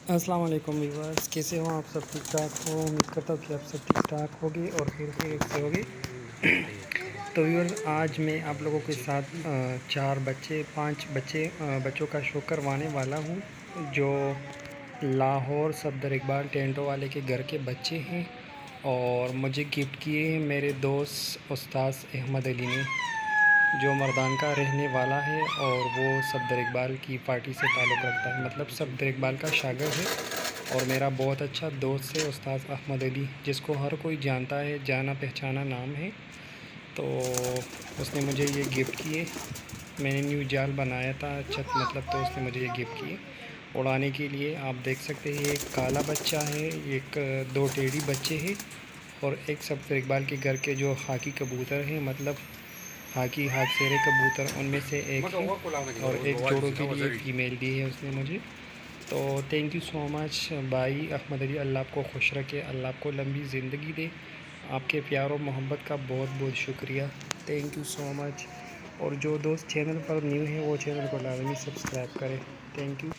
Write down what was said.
अस्सलाम वालेकुम व्यूअर्स, कैसे हो आप? सब ठीक ठाक हो? उम्मीद करता हूँ कि आप सब ठीक ठाक होगे और खैरियत से होगे। तो व्यूअर्स, आज मैं आप लोगों के साथ 5 बच्चों का शो करवाने वाला हूँ, जो लाहौर सफदर इकबाल टेंटो वाले के घर के बच्चे हैं और मुझे गिफ्ट किए हैं मेरे दोस्त उस्ताद अहमद अली ने, जो मर्दान का रहने वाला है और वो सफदर इकबाल की पार्टी से ताल्लुक़ रखता है, मतलब सफदर इकबाल का शागिर्द है और मेरा बहुत अच्छा दोस्त है उस्ताद अहमद अली, जिसको हर कोई जानता है, जाना पहचाना नाम है। तो उसने मुझे ये गिफ्ट किए। मैंने न्यू जाल बनाया था छत, मतलब, तो उसने मुझे ये गिफ्ट किए उड़ाने के लिए। आप देख सकते हैं, एक काला बच्चा है, एक 2 टेढ़ी बच्चे हैं और एक सफदर इकबाल के घर के जो खाकी कबूतर हैं, मतलब हाकी हाथ सेरे कबूतर, उनमें से एक है और एक जोड़ों के लिए फ़ीमेल दी है उसने मुझे। तो थैंक यू सो मच भाई अहमद अली, अल्लाह आपको खुश रखे, अल्लाह आपको लंबी ज़िंदगी दे। आपके प्यार और मोहब्बत का बहुत बहुत शुक्रिया, थैंक यू सो मच। और जो दोस्त चैनल पर न्यू है वो चैनल को लाजमी सब्सक्राइब करें। Thank you.